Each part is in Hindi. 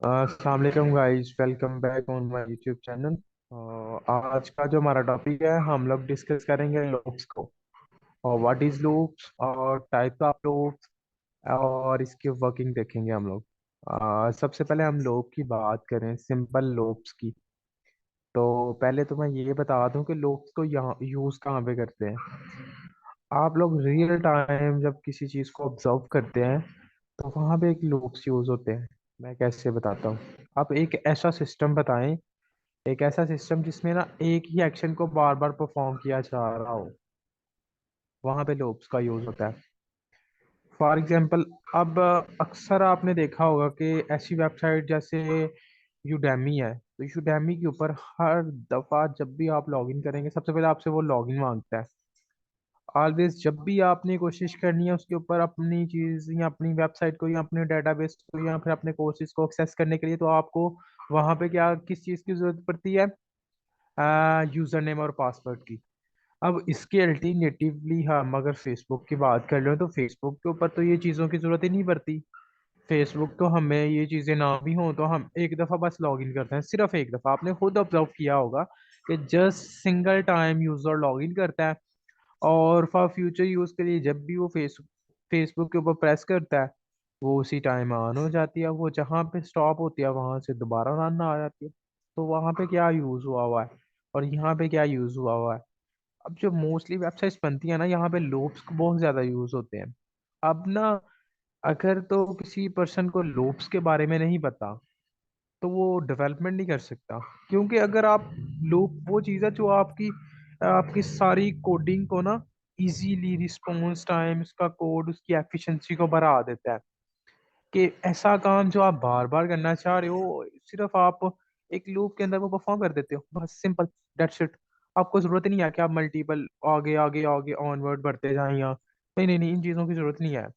अस्सलाम वालेकुम guys, welcome back on my YouTube channel. आज का जो हमारा टॉपिक है, हम लोग डिस्कस करेंगे लूप्स को, और व्हाट इज लूप्स और टाइप ऑफ लूप्स, और इसकी वर्किंग देखेंगे हम लोग। सबसे पहले हम लूप की बात करें, सिंपल लूप्स की। तो पहले तो मैं ये बता दूं कि लूप्स को यहाँ यूज़ कहाँ पे करते हैं। आप लोग रियल टाइम जब किसी चीज़ को ऑब्जर्व करते हैं तो वहाँ पे एक लूप्स यूज़ होते हैं। मैं कैसे बताता हूँ। आप एक ऐसा सिस्टम बताएं, एक ऐसा सिस्टम जिसमें ना एक ही एक्शन को बार बार परफॉर्म किया जा रहा हो, वहां पे लूप्स का यूज होता है। फॉर एग्जांपल, अब अक्सर आपने देखा होगा कि ऐसी वेबसाइट जैसे यूडेमी है, तो यूडेमी के ऊपर हर दफा जब भी आप लॉगिन करेंगे, सबसे पहले आपसे वो लॉगिन मांगता है। ऑलवेज जब भी आपने कोशिश करनी है उसके ऊपर अपनी चीज या अपनी वेबसाइट को या अपने डेटाबेस को या फिर अपने कोर्सेज को एक्सेस करने के लिए, तो आपको वहां पे क्या, किस चीज की जरूरत पड़ती है? यूजर नेम और पासवर्ड की। अब इसके अल्टरनेटिवली हम अगर फेसबुक की बात कर लें, तो फेसबुक के ऊपर तो ये चीज़ों की ज़रूरत ही नहीं पड़ती। फेसबुक तो हमें ये चीज़ें ना भी हों तो हम एक दफ़ा बस लॉग इन करते हैं, सिर्फ एक दफ़ा। आपने खुद ऑब्जर्व किया होगा कि just single time user log in करता है, और फॉर फ्यूचर यूज़ के लिए जब भी वो फेसबुक के ऊपर प्रेस करता है, वो उसी टाइम ऑन हो जाती है। वो जहाँ पे स्टॉप होती है वहां से दोबारा रन आ जाती है। तो वहां पे क्या यूज़ हुआ हुआ है और यहाँ पे क्या यूज़ हुआ हुआ है? अब जो मोस्टली वेबसाइट्स बनती है ना, यहाँ पे लूप्स बहुत ज्यादा यूज होते हैं। अब ना, अगर तो किसी पर्सन को लूप्स के बारे में नहीं पता तो वो डेवलपमेंट नहीं कर सकता। क्योंकि अगर आप, लूप वो चीज़ है जो आपकी आपकी सारी कोडिंग को ना इजीली, रिस्पॉन्स टाइम, उसका कोड, उसकी एफिशिएंसी को बढ़ा देता है। कि ऐसा काम जो आप बार बार करना चाह रहे हो, सिर्फ आप एक लूप के अंदर वो परफॉर्म कर देते हो, बस सिंपल, दैट्स इट। आपको जरूरत नहीं है कि आप मल्टीपल आगे आगे आगे ऑनवर्ड बढ़ते जाएं, या नहीं नहीं नहीं, इन चीज़ों की जरूरत नहीं है।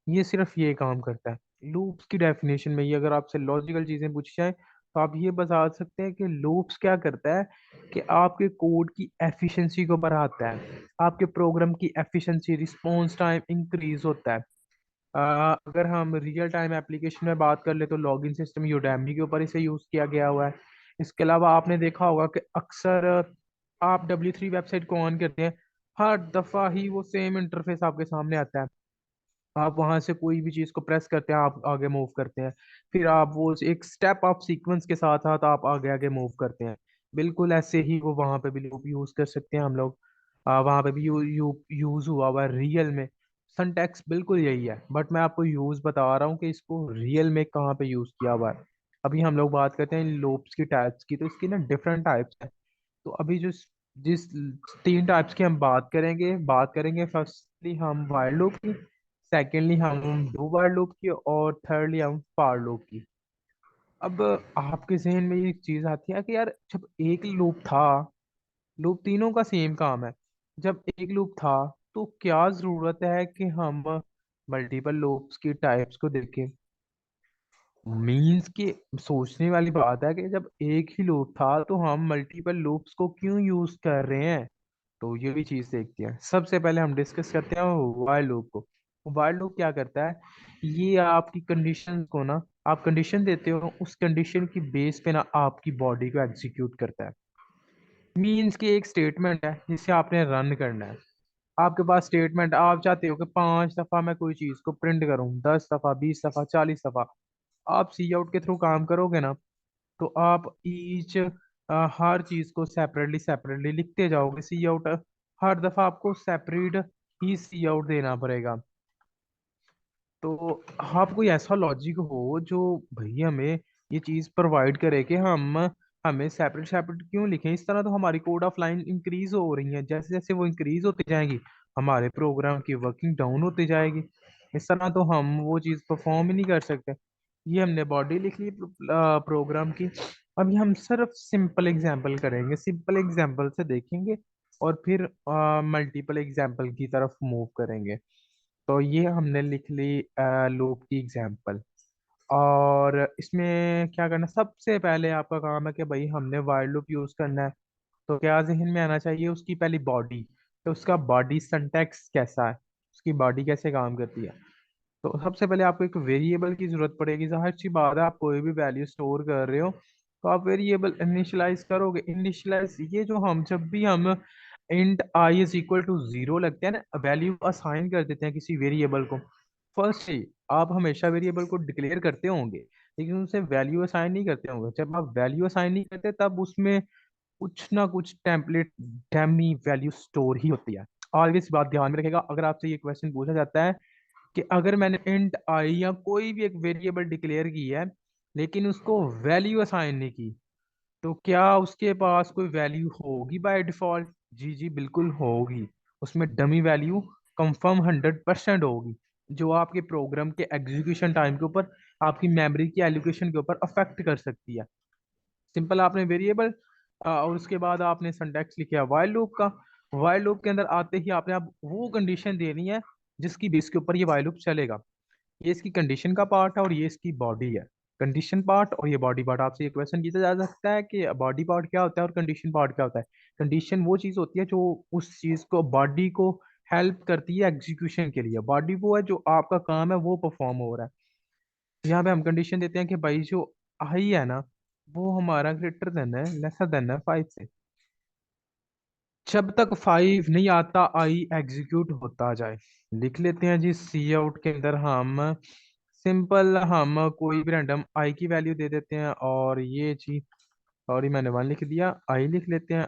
ये सिर्फ ये काम करता है। लूप्स की डेफिनेशन में ये अगर आपसे लॉजिकल चीजें पूछी जाए, तो आप ये बता सकते हैं कि लूप्स क्या करता है, कि आपके कोड की एफिशिएंसी को बढ़ाता है, आपके प्रोग्राम की एफिशिएंसी, रिस्पॉन्स टाइम इंक्रीज होता है। अगर हम रियल टाइम एप्लीकेशन में बात कर ले, तो लॉगिन सिस्टम यूडेमी के ऊपर इसे यूज किया गया हुआ है। इसके अलावा आपने देखा होगा कि अक्सर आप W3 वेबसाइट को ऑन करते हैं, हर दफा ही वो सेम इंटरफेस आपके सामने आता है। आप वहां से कोई भी चीज को प्रेस करते हैं, आप आगे मूव करते हैं, फिर आप वो एक स्टेप ऑफ सीक्वेंस के साथ साथ आप आगे आगे मूव करते हैं। बिल्कुल ऐसे ही वो वहां पे भी यूज कर सकते हैं हम लोग। वहां पे भी यूज हुआ हुआ है रियल में। सिंटैक्स बिल्कुल यही है, बट मैं आपको यूज बता रहा हूँ कि इसको रियल में कहाँ पे यूज किया हुआ है। अभी हम लोग बात करते हैं लूप्स की टाइप्स की, तो इसकी ना डिफरेंट टाइप्स हैं। तो अभी जो जिस तीन टाइप्स की हम बात करेंगे फर्स्टली हम वाइल्ड लूप की, सेकेंडली हम डू वाइल्ड लूप की, और थर्डली हम फॉर लूप की। अब आपके जहन में ये चीज आती है कि यार, जब एक लूप था, लूप तीनों का सेम काम है, जब एक लूप था तो क्या जरूरत है कि हम मल्टीपल लूप्स की टाइप्स को देखें? मीन्स कि सोचने वाली बात है कि जब एक ही लूप था तो हम मल्टीपल लूप्स को क्यों यूज कर रहे हैं। तो ये भी चीज देखते हैं। सबसे पहले हम डिस्कस करते हैं वाइल लूप को। वाइल लूप क्या करता है? ये आपकी कंडीशन को ना, आप कंडीशन देते हो, उस कंडीशन की बेस पे ना आपकी बॉडी को एग्जीक्यूट करता है। मीन्स कि एक स्टेटमेंट है जिसे आपने रन करना है। आपके पास स्टेटमेंट, आप चाहते हो कि 5 दफा मैं कोई चीज को प्रिंट करूं, 10 दफा, 20 दफा, 40 दफा। आप सी आउट के थ्रू काम करोगे ना, तो आप ईच हर चीज को सेपरेटली सेपरेटली लिखते जाओगे। सी आउट हर दफा आपको सेपरेट ही सी आउट देना पड़ेगा। तो आप कोई ऐसा लॉजिक हो जो भाई हमें ये चीज प्रोवाइड करे कि हम हमें सेपरेट सेपरेट क्यों लिखें। इस तरह तो हमारी कोड ऑफ लाइन इंक्रीज हो रही है, जैसे जैसे वो इंक्रीज होती जाएंगी हमारे प्रोग्राम की वर्किंग डाउन होती जाएगी। इस तरह तो हम वो चीज परफॉर्म ही नहीं कर सकते। ये हमने बॉडी लिख ली प्रोग्राम की। अभी हम सिर्फ सिंपल एग्जांपल करेंगे, सिंपल एग्जांपल से देखेंगे, और फिर मल्टीपल एग्जांपल की तरफ मूव करेंगे। तो ये हमने लिख ली लूप की एग्जांपल। और इसमें क्या करना, सबसे पहले आपका काम है कि भाई हमने वाइल लूप यूज करना है। तो क्या जहन में आना चाहिए? उसकी पहली बॉडी। तो उसका बॉडी सिंटैक्स कैसा है, उसकी बॉडी कैसे काम करती है? तो सबसे पहले आपको एक वेरिएबल की जरूरत पड़ेगी। जाहिर सी बात है, आप कोई भी वैल्यू स्टोर कर रहे हो तो आप वेरिएबल इनिशियलाइज करोगे। इनिशियलाइज ये जो हम जब भी हम इंट आई इज इक्वल टू जीरो लगते हैं ना, वैल्यू असाइन कर देते हैं किसी वेरिएबल को। फर्स्ट ही आप हमेशा वेरिएबल को डिक्लेयर करते होंगे, लेकिन उसे वैल्यू असाइन नहीं करते होंगे। जब आप वैल्यू असाइन नहीं करते तब उसमें कुछ ना कुछ टेम्पलेट डमी वैल्यू स्टोर ही होती है। और इस बात ध्यान में रखेगा, अगर आपसे ये क्वेश्चन पूछा जाता है कि अगर मैंने इंट आई या कोई भी एक वेरिएबल डिक्लेयर की है लेकिन उसको वैल्यू असाइन नहीं की, तो क्या उसके पास कोई वैल्यू होगी बाय डिफॉल्ट? जी जी बिल्कुल होगी। उसमें डमी वैल्यू कंफर्म 100% होगी, जो आपके प्रोग्राम के एग्जीक्यूशन टाइम के ऊपर, आपकी मेमोरी की एलोकेशन के ऊपर अफेक्ट कर सकती है। सिंपल, आपने वेरिएबल और उसके बाद आपने सिंटैक्स लिखा वाइल लूप का। वाइल लूप के अंदर आते ही आपने अब वो कंडीशन देनी है जिसकी बेस के ऊपर ये वाइल लूप चलेगा। ये इसकी कंडीशन का पार्ट है और ये इसकी बॉडी है। कंडीशन पार्ट और ये बॉडी पार्ट। आपसे ये क्वेश्चन किया जा सकता है कि बॉडी पार्ट क्या होता है और कंडीशन पार्ट क्या होता है। कंडीशन वो चीज होती है जो उस चीज को, बॉडी को हेल्प करती है एग्जीक्यूशन के लिए। बॉडी वो है जो आपका काम है वो परफॉर्म हो रहा है। यहाँ पे हम कंडीशन देते हैं कि भाई जो आई है ना, वो हमारा ग्रेटर देन है लेसर देन है 5 से। जब तक 5 नहीं आता आई एग्जीक्यूट होता जाए। लिख लेते हैं जी, सी आउट के अंदर हम सिंपल हम कोई भी रैंडम आई की वैल्यू दे देते हैं। और ये जी, सॉरी मैंने 1 लिख दिया, आई लिख लेते हैं।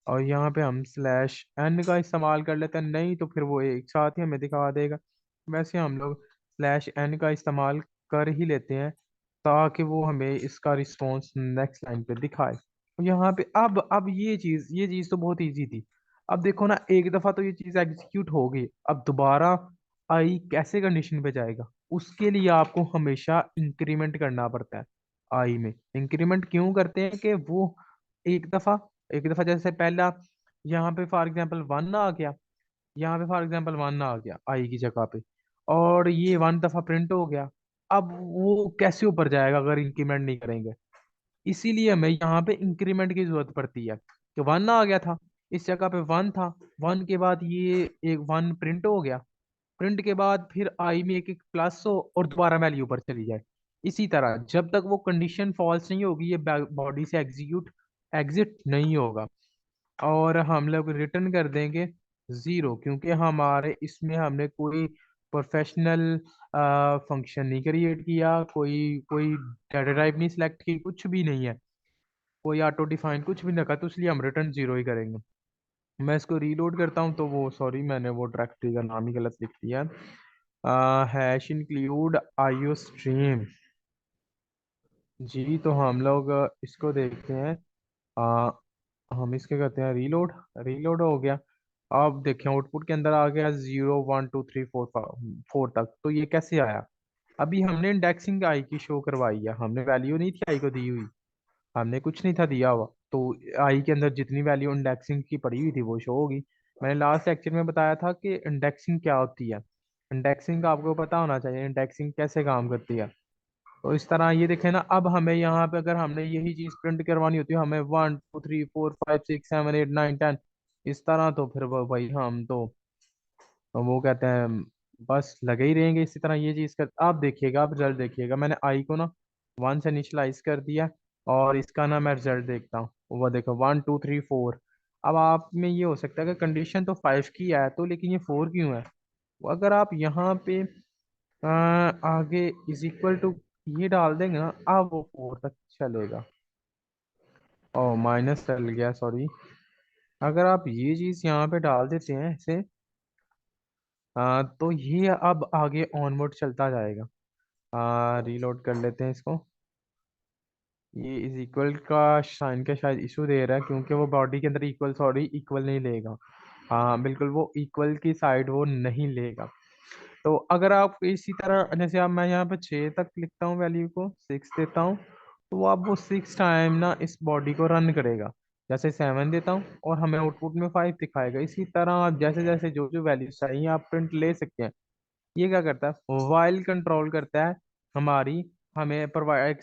और यहाँ पे हम स्लैश एन का इस्तेमाल कर लेते हैं, नहीं तो फिर वो एक साथ ही हमें दिखा देगा। वैसे हम लोग स्लैश एन का इस्तेमाल कर ही लेते हैं ताकि वो हमें इसका रिस्पॉन्स नेक्स्ट लाइन पे दिखाए। यहाँ पे अब ये चीज तो बहुत इजी थी। अब देखो ना, एक दफा तो ये चीज एग्जीक्यूट हो गई, अब दोबारा आई कैसे कंडीशन पे जाएगा? उसके लिए आपको हमेशा इंक्रीमेंट करना पड़ता है। आई में इंक्रीमेंट क्यों करते हैं कि वो एक दफा एक दफा जैसे पहला यहाँ पे फॉर एग्जांपल 1 आ गया, यहाँ पे फॉर एग्जांपल 1 आ गया आई की जगह पे, और ये 1 दफा प्रिंट हो गया। अब वो कैसे ऊपर जाएगा अगर इंक्रीमेंट नहीं करेंगे? इसीलिए हमें यहाँ पे इंक्रीमेंट की जरूरत पड़ती है कि 1 आ गया था, इस जगह पे 1 था, 1 के बाद ये एक 1 प्रिंट हो गया, प्रिंट के बाद फिर आई में एक एक प्लस हो और दोबारा वैल्यू ऊपर चली जाए। इसी तरह जब तक वो कंडीशन फॉल्स नहीं होगी ये बॉडी से एग्जिट नहीं होगा। और हम लोग रिटर्न कर देंगे जीरो, क्योंकि हमारे इसमें हमने कोई प्रोफेशनल फंक्शन नहीं क्रिएट किया, कोई कोई डाटा टाइप नहीं सिलेक्ट की, कुछ भी नहीं है, कोई ऑटो डिफाइन कुछ भी नहीं रखा, तो इसलिए हम रिटर्न जीरो ही करेंगे। मैं इसको रीलोड करता हूँ तो वो, सॉरी मैंने वो डायरेक्टरी का नाम ही गलत लिख दिया। Hash include IO stream. जी तो हम लोग इसको देखते हैं। आ, हम इसके करते हैं रीलोड। रीलोड हो गया। अब देखें आउटपुट के अंदर आ गया 0 1 2 3 4 4 तक। तो ये कैसे आया? अभी हमने इंडेक्सिंग आई की शो करवाई है, हमने वैल्यू नहीं थी आई को दी हुई, हमने कुछ नहीं था दिया हुआ। तो आई के अंदर जितनी वैल्यू इंडेक्सिंग की पड़ी हुई थी वो शो होगी। मैंने लास्ट लेक्चर में बताया था कि इंडेक्सिंग क्या होती है। इंडेक्सिंग का आपको पता होना चाहिए, इंडेक्सिंग कैसे काम करती है। तो इस तरह ये देखें ना, अब हमें यहाँ पे अगर हमने यही चीज प्रिंट करवानी होती है, हमें 1 2 3 4 5 6 7 8 9 10 इस तरह, तो फिर वो भाई हम तो वो कहते हैं बस लगे ही रहेंगे इसी तरह ये चीज कर। आप देखिएगा, आप रिजल्ट देखिएगा, मैंने आई को ना 1 से इनिशलाइज कर दिया और इसका ना मैं रिजल्ट देखता हूँ। वो देखो 1 2 3 4। अब आप में ये हो सकता है कि कंडीशन तो 5 की है तो लेकिन ये 4 क्यों है? वो अगर आप यहाँ पे आगे इज इक्वल टू ये डाल देंगे ना, अब वो 4 तक चलेगा। ओ माइनस चल गया, सॉरी। अगर आप ये चीज यहाँ पे डाल देते हैं ऐसे, तो ये अब आगे ऑनवर्ड चलता जाएगा। रीलोड कर लेते हैं इसको। ये इज इक्वल का साइन का शायद इशू दे रहा है, क्योंकि वो बॉडी के अंदर इक्वल, सॉरी इक्वल नहीं लेगा। हाँ बिल्कुल, वो इक्वल की साइड वो नहीं लेगा। तो अगर आप इसी तरह जैसे आप, मैं यहाँ पे 6 तक लिखता हूँ, वैल्यू को 6 देता हूँ, तो अब वो 6 टाइम ना इस बॉडी को रन करेगा। जैसे 7 देता हूँ और हमें आउटपुट में 5 दिखाएगा। इसी तरह आप जैसे जैसे जो जो वैल्यू चाहिए आप प्रिंट ले सकते हैं। ये क्या करता है? वाइल कंट्रोल करता है हमारी, हमें प्रोवाइड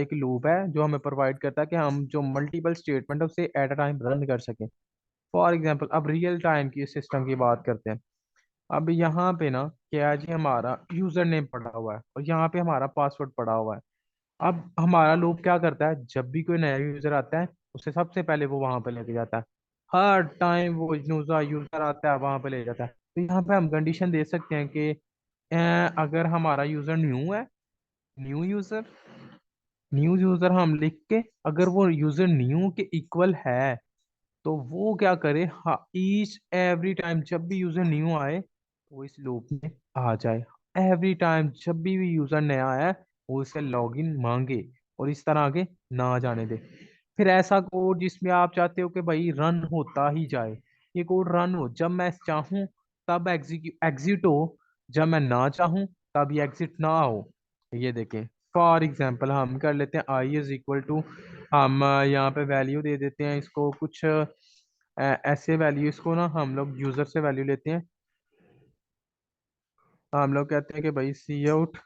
एक लूप है जो हमें प्रोवाइड करता है कि हम जो मल्टीपल स्टेटमेंट है उसे एट अ टाइम रन कर सकें। फॉर एग्जांपल अब रियल टाइम की सिस्टम की बात करते हैं। अब यहाँ पे ना क्या है जी, हमारा यूजर नेम पड़ा हुआ है और यहाँ पे हमारा पासवर्ड पड़ा हुआ है। अब हमारा लूप क्या करता है, जब भी कोई नया यूजर आता है उसे सबसे पहले वो वहां पे लेके जाता है। हर टाइम वो यूजर यूजर आता है वहां पे ले जाता है। तो यहाँ पे हम कंडीशन दे सकते हैं कि अगर हमारा यूजर न्यू है, न्यू यूजर, न्यू यूजर हम लिख के, अगर वो यूजर न्यू के इक्वल है तो वो क्या करे, हाँ, ईच एवरी टाइम जब भी यूजर न्यू आए वो इस लूप में आ जाए। एवरी टाइम जब भी यूजर नया आया वो इससे लॉगिन मांगे और इस तरह आगे ना जाने दे। फिर ऐसा कोड जिसमें आप चाहते हो कि भाई रन होता ही जाए, ये कोड रन हो, जब मैं चाहूं तब एग्जिट हो, जब मैं ना चाहूं तब ये एग्जिट ना हो। ये देखें, फॉर एग्जाम्पल हम कर लेते हैं आई इज इक्वल टू, हम यहाँ पे वैल्यू दे देते हैं इसको कुछ ऐसे वैल्यू, इसको ना हम लोग यूजर से वैल्यू लेते हैं। हम लोग कहते हैं कि भाई सी आउट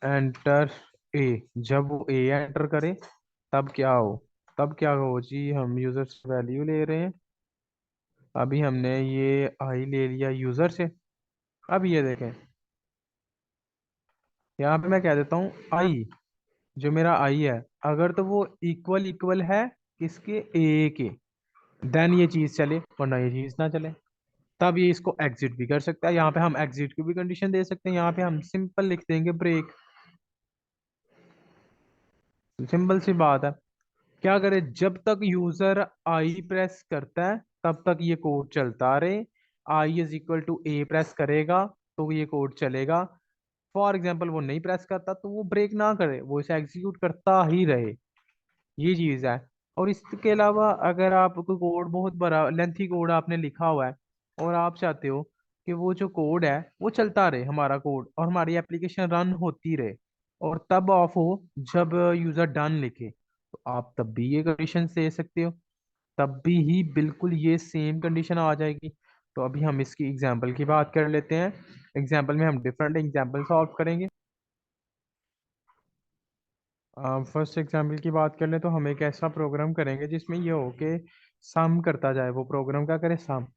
एंटर ए, जब वो ए एंटर करे तब क्या हो, तब क्या हो जी, हम यूजर से वैल्यू ले रहे हैं। अभी हमने ये आई ले लिया यूजर से। अब ये देखें, यहाँ पे मैं कह देता हूँ आई, जो मेरा आई है, अगर तो वो इक्वल इक्वल है किसके, ए के, देन ये चीज चले, वरना ये चीज ना चले। तब ये इसको एग्जिट भी कर सकता है। यहाँ पे हम एग्जिट की भी कंडीशन दे सकते हैं। यहाँ पे हम सिंपल लिख देंगे ब्रेक। सिंपल सी बात है, क्या करे, जब तक यूजर आई प्रेस करता है तब तक ये कोड चलता रहे। I is equal to A press करेगा तो ये कोड चलेगा। फॉर एग्जाम्पल वो नहीं प्रेस करता तो वो ब्रेक ना करे, वो इसे एग्जीक्यूट करता ही रहे। ये चीज है। और इसके अलावा अगर आप कोई कोड बहुत बड़ा लेंथी कोड आपने लिखा हुआ है और आप चाहते हो कि वो जो कोड है वो चलता रहे, हमारा कोड, और हमारी एप्लीकेशन रन होती रहे और तब ऑफ हो जब यूजर डन लिखे, तो आप तब भी ये कंडीशन दे सकते हो। तब भी ही बिल्कुल ये सेम कंडीशन आ जाएगी। तो अभी हम इसकी एग्जाम्पल की बात कर लेते हैं। एग्जाम्पल में हम डिफरेंट एग्जाम्पल सॉल्व करेंगे। फर्स्ट एग्जाम्पल की बात कर ले तो हम एक ऐसा प्रोग्राम करेंगे जिसमें ये हो कि सम करता जाए। वो प्रोग्राम क्या करे, सम,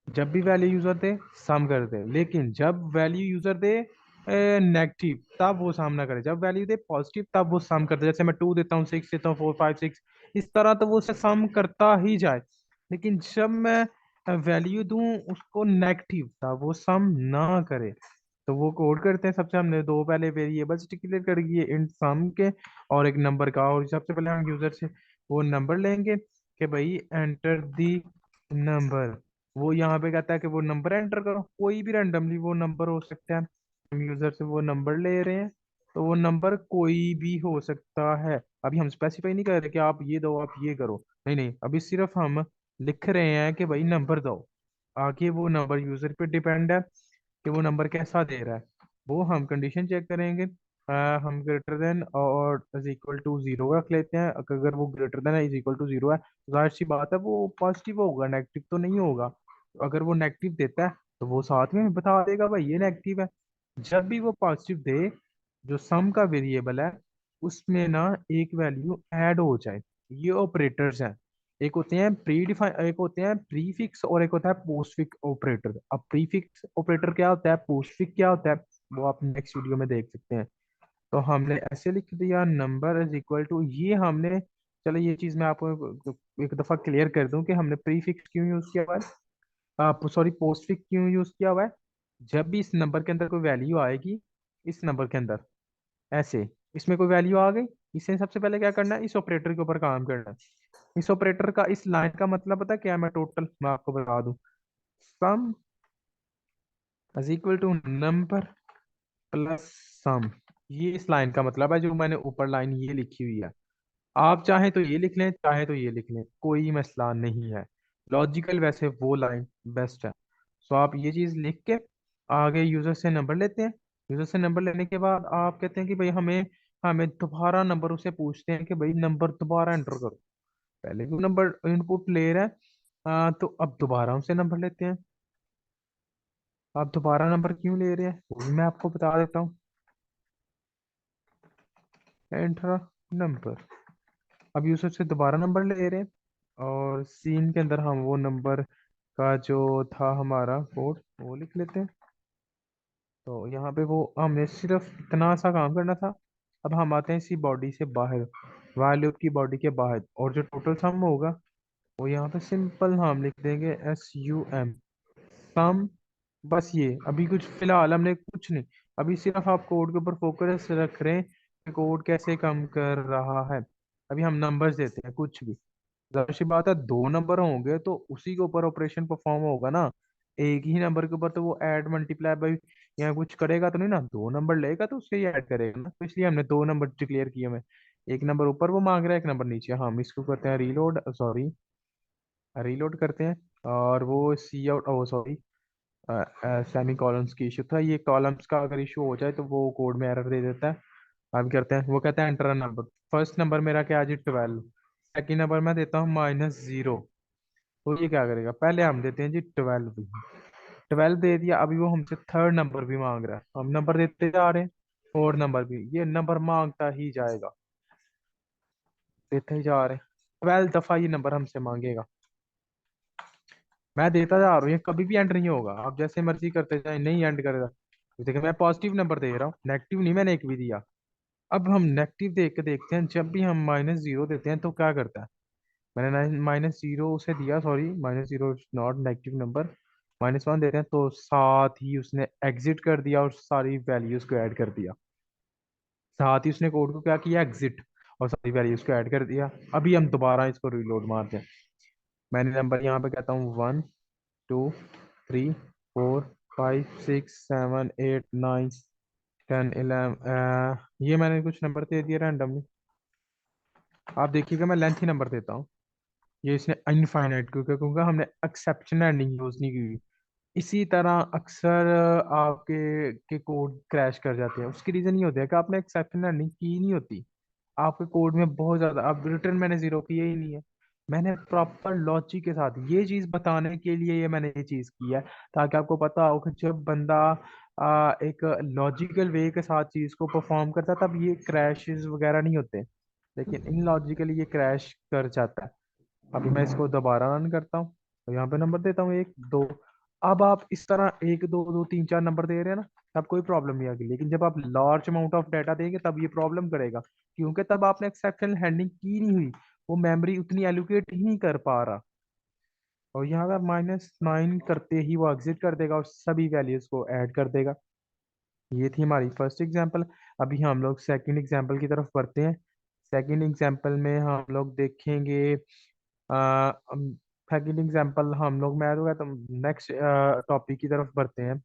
जब भी वैल्यू यूजर दे सम कर दे, लेकिन जब वैल्यू यूजर दे नेगेटिव तब वो सम ना करे, जब वैल्यू दे पॉजिटिव तब वो सम करता है। जैसे मैं 2 देता हूँ, 6 देता हूँ, 4 5 6, इस तरह तो वो उसे सम करता ही जाए। लेकिन जब मैं वैल्यू दूं उसको नेगेटिव तब वो सम ना करे। तो वो कोड करते हैं, सबसे हमने दो पहले वेरिएबल्स डिक्लेयर कर दिए, इंट सम के और एक नंबर का। और सबसे पहले हम यूजर से वो नंबर लेंगे कि भाई एंटर दी नंबर। वो यहाँ पे कहता है कि वो नंबर एंटर करो, कोई भी रैंडमली वो नंबर हो सकता है। हम यूजर से वो नंबर ले रहे हैं तो वो नंबर कोई भी हो सकता है। अभी हम स्पेसिफाई नहीं कर रहे कि आप ये दो आप ये करो, नहीं नहीं, अभी सिर्फ हम लिख रहे हैं कि भाई नंबर दो। आगे वो नंबर यूजर पे डिपेंड है कि वो नंबर कैसा दे रहा है। वो हम कंडीशन चेक करेंगे। हम ग्रेटर देन और इज इक्वल टू जीरो रख लेते हैं। अगर वो greater than is equal to zero है तो जाहिर सी बात है वो पॉजिटिव होगा, नेगेटिव तो नहीं होगा। तो अगर वो नेगेटिव देता है तो वो साथ में बता देगा भाई ये नेगेटिव है। जब भी वो पॉजिटिव दे, जो सम का वेरिएबल है उसमें ना एक वैल्यू ऐड हो जाए। ये ऑपरेटर्स हैं, एक होते हैं प्री डिफाइन, एक होते हैं प्रीफिक्स और एक होता है पोस्टफिक्स ऑपरेटर। अब प्रीफिक्स ऑपरेटर क्या होता है, पोस्टफिक्स क्या होता है, वो आप नेक्स्ट वीडियो में देख सकते हैं। तो हमने ऐसे लिख दिया नंबर इज इक्वल टू ये हमने, चलो ये चीज मैं आपको एक दफा क्लियर कर दूं कि हमने प्रीफिक्स क्यों यूज किया हुआ है, आप सॉरी पोस्टफिक्स क्यों यूज किया हुआ है। जब भी इस नंबर के अंदर कोई वैल्यू आएगी, इस नंबर के अंदर ऐसे इसमें कोई वैल्यू आ गई, इसे सबसे पहले क्या करना है, इस ऑपरेटर के ऊपर काम करना है। इस ऑपरेटर का, इस लाइन का मतलब पता है क्या है, मैं टोटल मैं आपको बता दूं, sum is equal to number plus sum. ये इस लाइन का मतलब है, जो मैंने ऊपर लाइन ये लिखी हुई है। आप चाहे तो ये लिख लें, चाहे तो ये लिख लें, कोई मसला नहीं है। लॉजिकल वैसे वो लाइन बेस्ट है। सो आप ये चीज लिख के आगे यूजर से नंबर लेते हैं। यूजर से नंबर लेने के बाद आप कहते हैं कि भाई हमें हमें दोबारा नंबर उसे पूछते हैं कि भाई नंबर दोबारा एंटर करो। पहले भी नंबर इनपुट ले रहा है, तो अब दोबारा उनसे नंबर लेते हैं। आप दोबारा नंबर क्यों ले रहे हैं वो भी मैं आपको बता देता हूँ। एंटर नंबर, अब यूजर से दोबारा नंबर ले रहे हैं और सीन के अंदर हम वो नंबर का जो था हमारा कोड वो लिख लेते हैं। तो यहाँ पे वो हमने सिर्फ इतना सा काम करना था। अब हम आते हैं इसी बॉडी से बाहर, while लूप की बॉडी के बाहर, और जो टोटल सम होगा वो यहाँ पे सिंपल हम लिख देंगे SUM, सम। बस ये अभी कुछ फिलहाल हमने कुछ नहीं, अभी सिर्फ आप कोड के ऊपर फोकस रख रहे हैं कि कोड कैसे काम कर रहा है। अभी हम नंबर्स देते हैं कुछ भी, जाहिर सी बात है दो नंबर होंगे तो उसी के ऊपर ऑपरेशन परफॉर्म होगा ना। एक ही नंबर के ऊपर तो वो ऐड मल्टीप्लाई बाई या कुछ करेगा तो नहीं ना, दो नंबर लेगा तो उससे ही ऐड करेगा ना, तो इसलिए हमने दो नंबर डिक्लेयर किए हमें। एक नंबर ऊपर वो मांग रहा है, एक नंबर नीचे। हम इसको करते हैं रीलोड, सॉरी रीलोड करते हैं। और वो सी आउट, ओ सॉरी, सेमी कॉलम्स की इशू था, ये कॉलम्स का अगर इशू हो जाए तो वो कोड में एरर दे देता है। अब करते हैं, वो कहता है एंटर नंबर। फर्स्ट नंबर मेरा क्या है जी, 12। सेकेंड नंबर मैं देता हूँ -0। तो ये क्या करेगा, पहले हम देते हैं जी 12। 12 दे दिया, अभी वो हमसे थर्ड नंबर भी मांग रहा है, हम नंबर देते जा रहे हैं। फोर्थ नंबर भी, ये नंबर मांगता ही जाएगा, देते ही जा रहे हैं। 12 दफा ये नंबर हमसे मांगेगा, मैं देता जा रहा हूँ, ये कभी भी एंड नहीं होगा, आप जैसे मर्जी करते जाए नहीं एंड करेगा। देखिए मैं पॉजिटिव नंबर दे रहा हूँ, नेगेटिव नहीं मैंने एक भी दिया। अब हम नेगेटिव देख के देखते हैं, जब भी हम -0 देते हैं तो क्या करता है। मैंने -0 उसे दिया, सॉरी -0 नॉट नेगेटिव नंबर, -1 देते हैं तो साथ ही उसने एग्जिट कर दिया और सारी वैल्यूज को ऐड कर दिया। साथ ही उसने कोड को क्या किया, एग्जिट, और सारी वैल्यूज को ऐड कर दिया। अभी हम दोबारा इसको रीलोड मारते हैं। मैंने नंबर यहाँ पे कहता हूँ 1 2 3 4 5 6 7 8 9 10 11। ये मैंने कुछ नंबर दे दिए रैंडमली। आप देखिएगा मैं लेंथ ही नंबर देता हूँ। ये इसने इनफाइनाइट क्यों किया, क्योंकि हमने एक्सेप्शन एंडिंग यूज नहीं की। इसी तरह अक्सर आपके कोड क्रैश कर जाते हैं, उसकी रीजन ये होता है कि आपने एक्सेप्शन एंडिंग की नहीं होती। आपके कोड में बहुत ज्यादा, अब रिटर्न मैंने जीरो किया ही नहीं है। मैंने प्रॉपर लॉजिक के साथ ये चीज बताने के लिए ये मैंने ये चीज की है, ताकि आपको पता हो कि जब बंदा एक लॉजिकल वे के साथ चीज को परफॉर्म करता है तब ये क्रैशेस वगैरह नहीं होते। लेकिन इन लॉजिकली ये क्रैश कर जाता है। अभी मैं इसको दोबारा रन करता हूँ, तो यहाँ पे नंबर देता हूँ 1 2। अब आप इस तरह 1 2 2 3 4 नंबर दे रहे हैं ना, तब कोई प्रॉब्लम नहीं आएगी। लेकिन जब आप लार्ज अमाउंट ऑफ डाटा देंगे तब ये प्रॉब्लम करेगा, क्योंकि तब आपने एक्सेप्शनल हैंडलिंग की नहीं हुई, वो मेमोरी उतनी एलोकेट ही नहीं कर पा रहा। और यहाँ पर -9 करते ही वो एग्जिट कर देगा और सभी वैल्यूज को ऐड कर देगा। ये थी हमारी फर्स्ट एग्जांपल। अभी हम लोग सेकंड एग्जांपल की तरफ बढ़ते हैं। सेकंड एग्जांपल में हम लोग देखेंगे, सेकंड एग्जांपल हम लोग, मैं तो कहता हूँ नेक्स्ट टॉपिक की तरफ बढ़ते हैं।